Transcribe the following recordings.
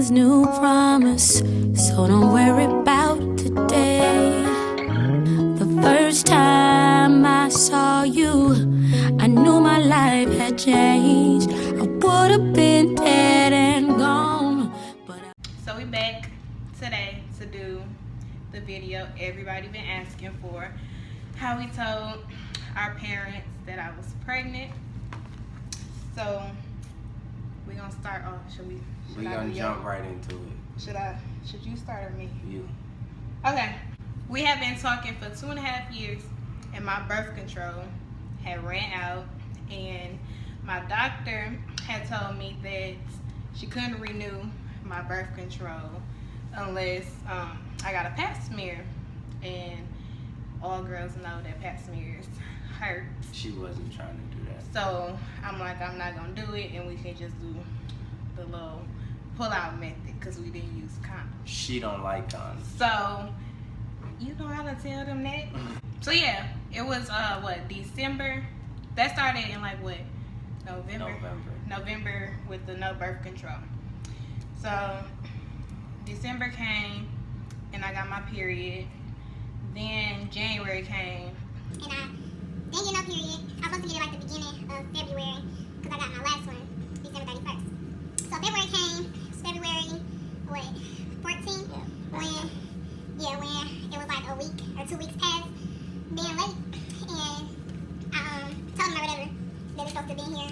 this new promise, so don't worry about today. The first time I saw you, I knew my life had changed. I would have been dead and gone, but So we back today to do the video everybody been asking for. How we told our parents that I was pregnant. So we're gonna start off. We're gonna jump right into it. Should you start or me? You. Okay. We have been talking for 2.5 years, and my birth control had ran out, and my doctor had told me that she couldn't renew my birth control unless I got a pap smear, and all girls know that pap smears hurt. She wasn't trying to do that. So I'm like, I'm not gonna do it, and we can just do the little pull-out method because we didn't use condoms. She don't like condoms. So you know how to tell them that. So yeah, it was December. That started in like what? November with the no birth control. So December came and I got my period. Then January came. And I didn't get no period. I was supposed to get it like the beginning of February because I got my last one December 31st. So February came, February, 14th? Yeah. When it was like a week or 2 weeks past being late. And I told him or whatever that we're supposed to be here.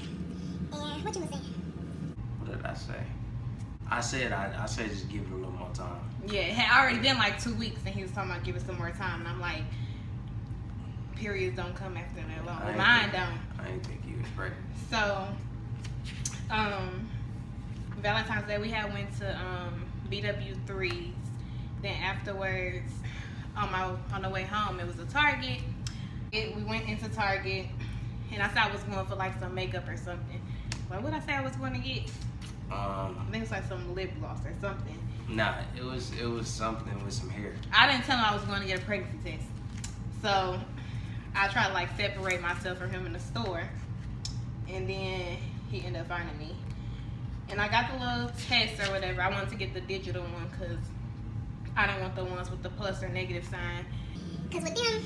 And what you was saying? What did I say? I said just give it a little more time. Yeah, it had already been like 2 weeks and he was talking about give it some more time. And I'm like, periods don't come after that long. Mine don't. I didn't think you was pregnant. So, Valentine's Day we had went to BW3's. Then afterwards, on the way home, it was a Target. We went into Target, and I thought I was going for like some makeup or something. Like, what did I say I was going to get? I think it's like some lip gloss or something. Nah, it was something with some hair. I didn't tell him I was going to get a pregnancy test. So I tried to like separate myself from him in the store, and then he ended up finding me. And I got the little test or whatever. I wanted to get the digital one because I didn't want the ones with the plus or negative sign. Because with them,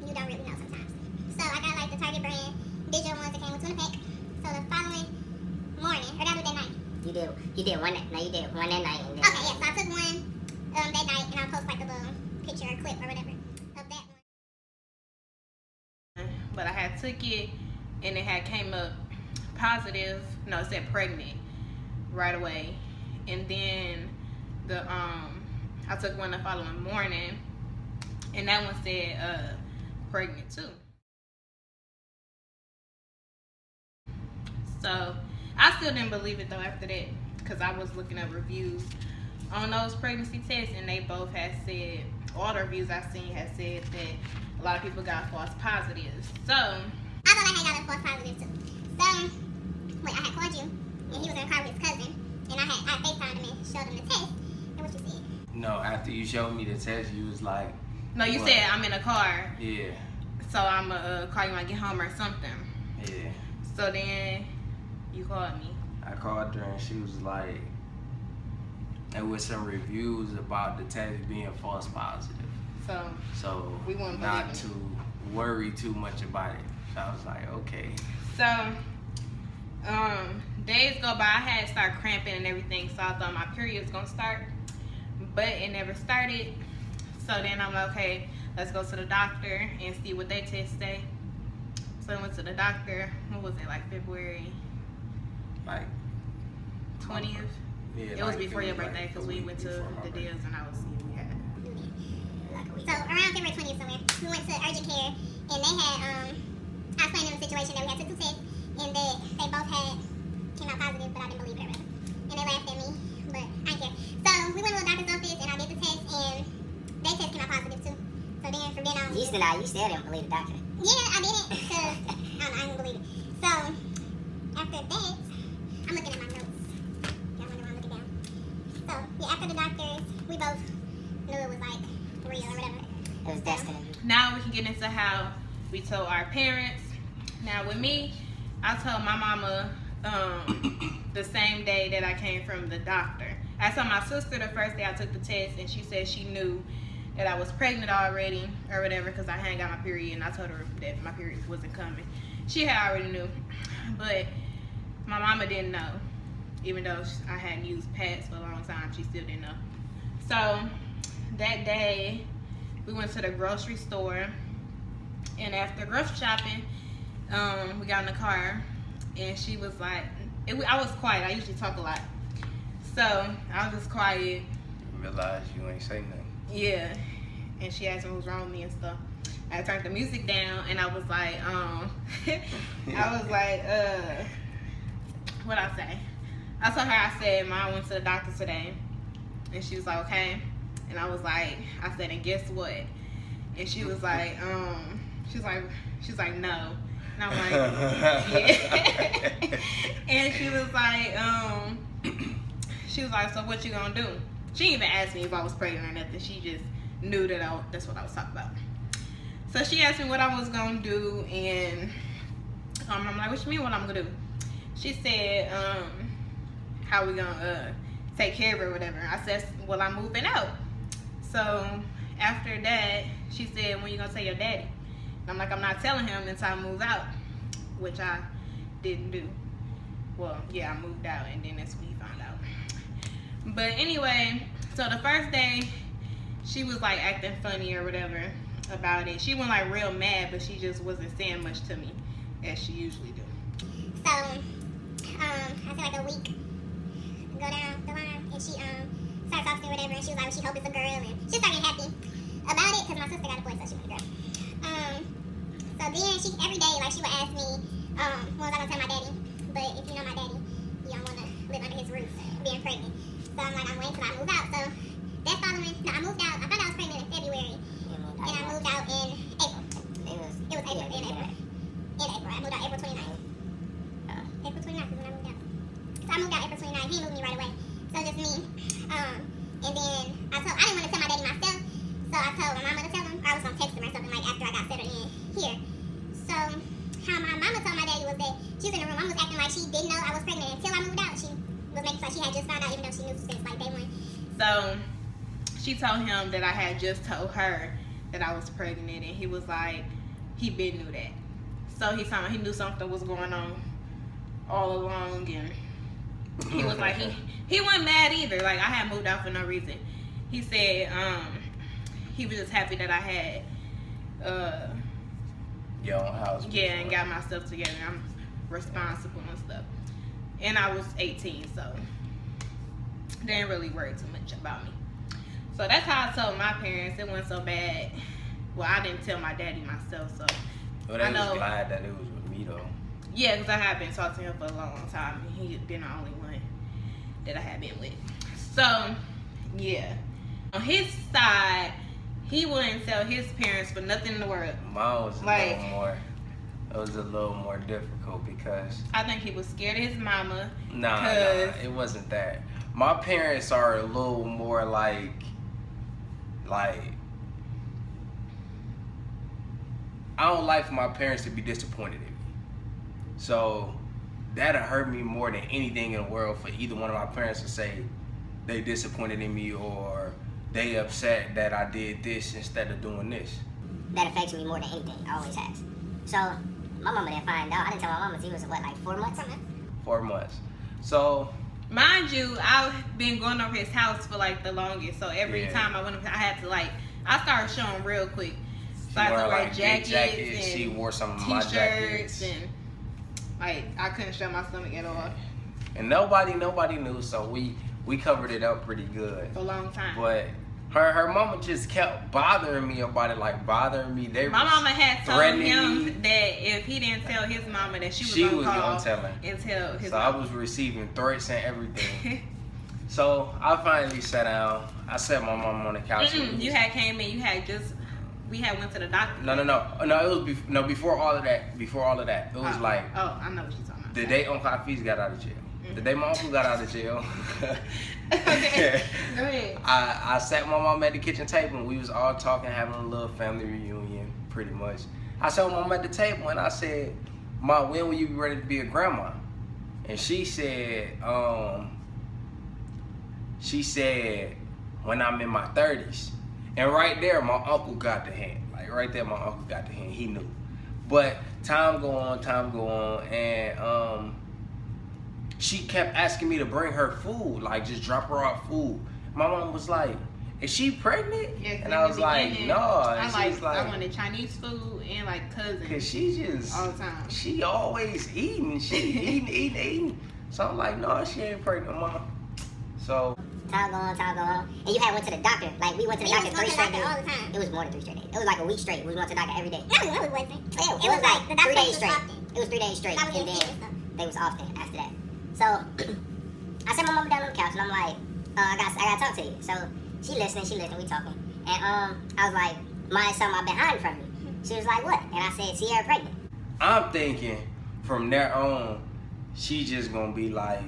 you don't really know sometimes. So I got like the Target brand digital ones that came with 2 in a pack. So the following morning, or that was that night. You did one that night. And then Okay, yeah, so I took one that night and I'll post like a little picture or clip or whatever of that one. But I had took it and it had came up positive. No, it said pregnant right away. And then the I took one the following morning and that one said pregnant too. So I still didn't believe it though after that because I was looking up reviews on those pregnancy tests and they both had said, all the reviews I've seen had said that a lot of people got false positives. So I thought I had got a false positive too. So wait, I had called you and he was in the car with his cousin and I FaceTimed him and showed him the test. And what you said? No, after you showed me the test, you was like, no, you what? said I'm in a car. Yeah. So I'm gonna call you when I get home or something. Yeah. So then you called me. I called her and she was like, there was some reviews about the test being false positive. So we wouldn't not believe to worry too much about it. So I was like, okay. So days go by, I had started cramping and everything, so I thought my period was gonna start, but it never started. So then I'm like, okay, let's go to the doctor and see what they test say. So I went to the doctor. What was it, like February Like 20th? Yeah, It was before your birthday because we went to the deals and I was seeing we had. So around February 20th somewhere, we went to urgent care and they had, I explained them the situation that we had took 2 tests and that they both came out positive, but I didn't believe it or whatever. And they laughed at me, but I didn't care. So we went to the doctor's office and I did the test and their test came out positive too. So then from then on. you still didn't believe the doctor. Yeah, I didn't because I didn't believe it. So after that, I'm looking at my notes. Y'all wonder why I'm looking down. So yeah, after the doctors, we both knew it was like real or whatever. It was destiny. Now we can get into how we told our parents. Now with me, I told my mama the same day that I came from the doctor. I saw my sister the first day I took the test, and she said she knew that I was pregnant already or whatever because I hadn't got my period, and I told her that my period wasn't coming. She had already knew, but my mama didn't know. Even though I hadn't used pads for a long time, she still didn't know. So that day, we went to the grocery store, and after grocery shopping, we got in the car, and she was like, I was quiet. I usually talk a lot. So I was just quiet. You realize you ain't say nothing. Yeah. And she asked me what was wrong with me and stuff. I turned the music down, and I was like, what I say? I told her, I said, Mom went to the doctor today. And she was like, okay. And I was like, I said, and guess what? And she was like, she's like, no. And I'm like, yeah. And she was like, so what you gonna do? She didn't even ask me if I was pregnant or nothing. She just knew that that's what I was talking about. So she asked me what I was gonna do, and I'm like, what you mean what I'm gonna do? She said, how we gonna take care of her or whatever. I said, well, I'm moving out. So after that, she said, when you gonna tell your daddy? And I'm like, I'm not telling him until I move out, which I didn't do. Well, yeah, I moved out, and then that's when he found out. But anyway, so the first day, she was like acting funny or whatever about it. She wasn't like real mad, but she just wasn't saying much to me as she usually do. So, I feel like a week go down the line, and she started talking to me or whatever, and she was like, well, she hope it's a girl, and she started getting happy about it because my sister got a boy, so she wanted a girl. So then she every day like she would ask me, when was I gonna tell my daddy? But if you know my daddy, you don't want to live under his roof being pregnant. So I'm like, I'm waiting till I move out. So that following, no, I moved out. I thought I was pregnant in February, and I moved out in April. It was April. In April. I moved out April 29th. April 29th is when I moved out. So I moved out April 29th. He moved me right away. So just me. And then I didn't want to tell my daddy myself. So I told my mama to tell him. Or I was gonna text him or something like after I got settled in here. So how my mama told my daddy was that she was in the room. Mama was acting like she didn't know I was pregnant until I moved out. She was making like she had just found out, even though she knew since like day one. So she told him that I had just told her that I was pregnant, and he was like, he been knew that. So he told me he knew something was going on all along, and he was like, he wasn't mad either. Like, I had moved out for no reason. He said he was just happy that I had your own house. Yeah, and got my stuff together. I'm responsible and stuff. And I was 18, so they didn't really worry too much about me. So that's how I told my parents. It wasn't so bad. Well, I didn't tell my daddy myself, so Well, they was glad that it was with me, though. Yeah, because I had been talking to him for a long, long time, and he had been the only one that I had been with. So, yeah. On his side, he wouldn't tell his parents for nothing in the world. Mine was it was a little more difficult because I think he was scared of his mama. Nah, it wasn't that. My parents are a little more like I don't like for my parents to be disappointed in me. So that'll hurt me more than anything in the world for either one of my parents to say they disappointed in me or they upset that I did this instead of doing this. That affects me more than anything. Always has. So my mama didn't find out. I didn't tell my mama until he was what, like 4 months? 4 months. So mind you, I've been going over his house for like the longest. So every time I went up, I had to I started showing real quick. So I had to wear jackets and she wore some of my jackets. And like I couldn't show my stomach at all. And nobody knew, so we covered it up pretty good. For a long time. But her mama just kept bothering me about it, my mama had told him that if he didn't tell his mama that she was gonna tell him. So I was receiving threats and everything. So I finally sat down. I sat my mom on the couch. You had came in. We had went to the doctor. No. It was before all of that. Before all of that, it was like. Oh, I know what you're talking about. The day Uncle Hafiz got out of jail. The day my uncle got out of jail. Okay, go ahead. I sat my mom at the kitchen table and we was all talking, having a little family reunion, pretty much. I sat my mom at the table and I said, "Ma, when will you be ready to be a grandma?" And she said, she said when I'm in my 30s. And right there, my uncle got the hint. Like right there, my uncle got the hint. He knew. But time go on, and she kept asking me to bring her food, like just drop her off food. My mom was like, "Is she pregnant?" Yeah, and I was like, "No." I wanted Chinese food and like cousins. Cause she just all the time. She always eating. She eating. So I'm like, "No, she ain't pregnant, Mom." So time go on. And you had went to the doctor. Like we went to the doctor 3 straight days. all the time. It was more than 3 straight days. It was like a week straight. We went to the doctor every day. No, it wasn't. Yeah, It was like the 3 doctor days was straight. often. It was 3 days straight, I was and getting then sick and stuff. they was often after that. So I sat my mama down on the couch, and I'm like, I gotta talk to you. So she listening, we talking, and I was like, "Mind something I've been hiding from you?" She was like, "What?" And I said, "Sierra pregnant." I'm thinking from there on, she just gonna be like,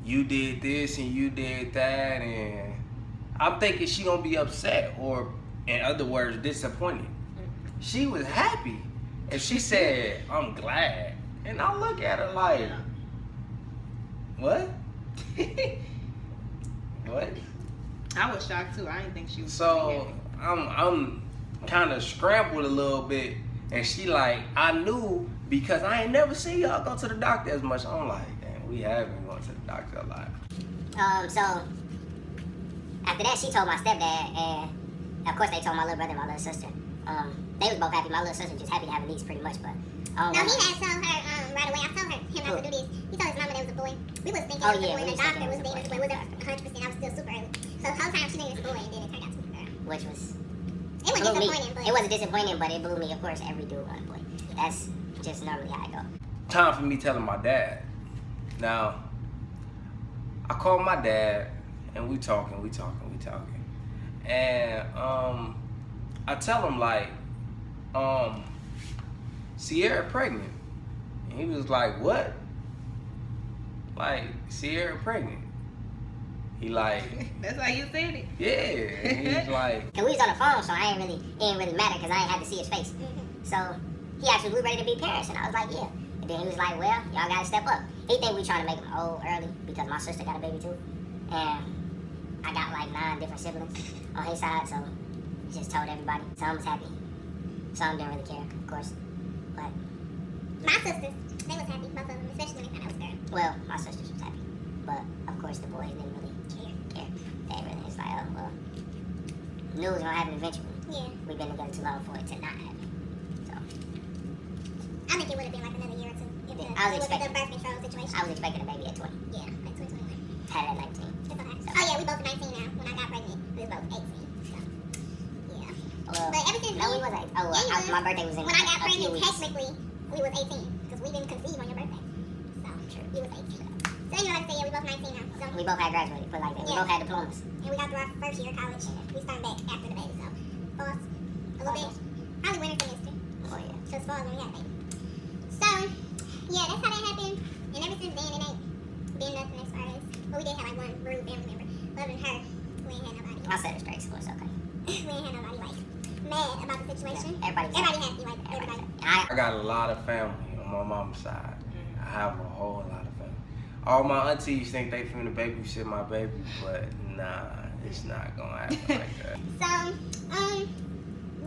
"You did this and you did that," and I'm thinking she gonna be upset, or in other words, disappointed. She was happy, and she said, "I'm glad," and I look at her like, "What?" What? I was shocked too. I didn't think she was. So I'm kind of scrambled a little bit, and she like, I knew because I ain't never seen y'all go to the doctor as much. I'm like, damn, we have been going to the doctor a lot. So after that, she told my stepdad, and of course they told my little brother and my little sister. They was both happy. My little sister just happy to have a niece, pretty much. But No, he had told her right away. I told him not to do this. He told his mama that it was a boy. We was thinking it was a boy, and the doctor was thinking it was a boy. It wasn't 100%. I was still super early. So the whole time she knew it was a boy, and then it turned out to be a girl. which was It was blew me. disappointing, but It wasn't disappointing, but it blew me. Of course, every dude want a boy. That's just normally how I go. Time for me telling my dad. Now, I called my dad, and we talking. And I tell him like, Sierra pregnant. And he was like, "What?" Like, Sierra pregnant. He like, That's how you said it. yeah. And he's like, Cause we was on the phone, so it ain't really matter, cause I ain't had to see his face. So he asked, "Was we ready to be parents?" And I was like, "Yeah." And then he was like, "Well, y'all gotta step up." He think we trying to make him old early because my sister got a baby too, and I got like 9 different siblings on his side. So he just told everybody. Some was happy, some didn't really care, of course. But my sisters, they was happy, both of them, especially when they found out it was a girl. well, my sisters was happy, but of course the boys didn't really care. They really was like, "Oh well, knew it was gonna happen eventually. Yeah. We've been together too long for it to not happen." So. I think it would have been like another year or two if Yeah, it I was was the expecting- birth control situation. I was expecting a baby at 20. Yeah, like 2021. Had it at 19. It's okay. Oh yeah, we both 19 now. When I got pregnant, we was both 18. So, yeah. Well, But ever since no, we then- wasn't. Oh, well, Yeah, you my birthday was in When I got a few pregnant, weeks. technically, we was 18 because we didn't conceive on your birthday. So, True. we was 18. So anyway, like I said, yeah, we both 19 now. So, We both had graduated, put it like that. We Yeah. both had diplomas. and we got through our first year of college. We started back after the baby. So, for us, a little bit. Probably winter semester. Oh, yeah. So it's fall when we had a baby. So, yeah, that's how that happened. And ever since then, it ain't been nothing as far as. Well, we did have like one rude family member. Other than her, we ain't had nobody. I said it straight, so it's okay. We ain't had nobody like mad about the situation. Yeah, everybody happy, like everybody. I I got a lot of family on my mom's side. I have a whole lot of family. All my aunties think they finna babysit my baby, but nah, it's not gonna happen like that. So,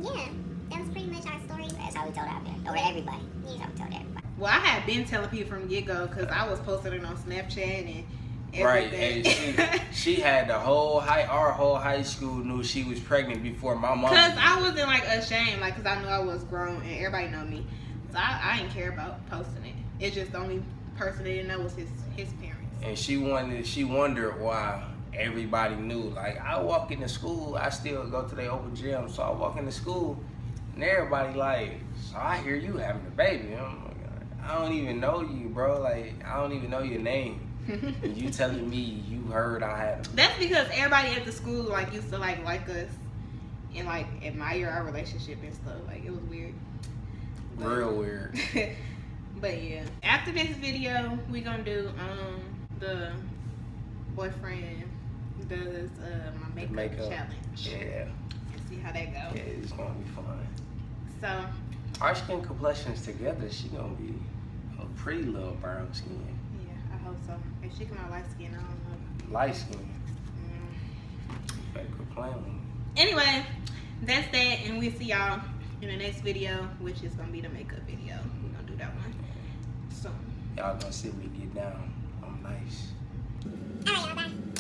yeah, that was pretty much our story. That's how we told our parents. Or everybody. That's how we told everybody. Well, I had been telling people from the get-go because I was posting it on Snapchat and Right, everything. and she had our whole high school knew she was pregnant before my mom. Because I wasn't like ashamed, like, because I knew I was grown and everybody know me. So I didn't care about posting it. It's just the only person that didn't know was his parents. And she wondered why everybody knew. Like, I walk into school, I still go to the open gym, so I walk into school and everybody like, "So I hear you having a baby." I'm like, I don't even know you, bro. Like, I don't even know your name. And you telling me you heard I had a That's because everybody at the school like used to like us and like admire our relationship and stuff. Like it was weird. real weird. But yeah. After this video we gonna do the boyfriend does my makeup challenge. Yeah, And see how that yeah, goes. it's gonna be fun. So Our skin complexions together, she gonna be a pretty little brown skin. yeah, I hope so. If she come out light skin, I don't know. light skin. You better quit playing with me. Anyway, that's that, and we'll see y'all in the next video, which is gonna be the makeup video. We're gonna do that one soon. Y'all gonna see me get down. I'm nice. Alright, y'all, bye.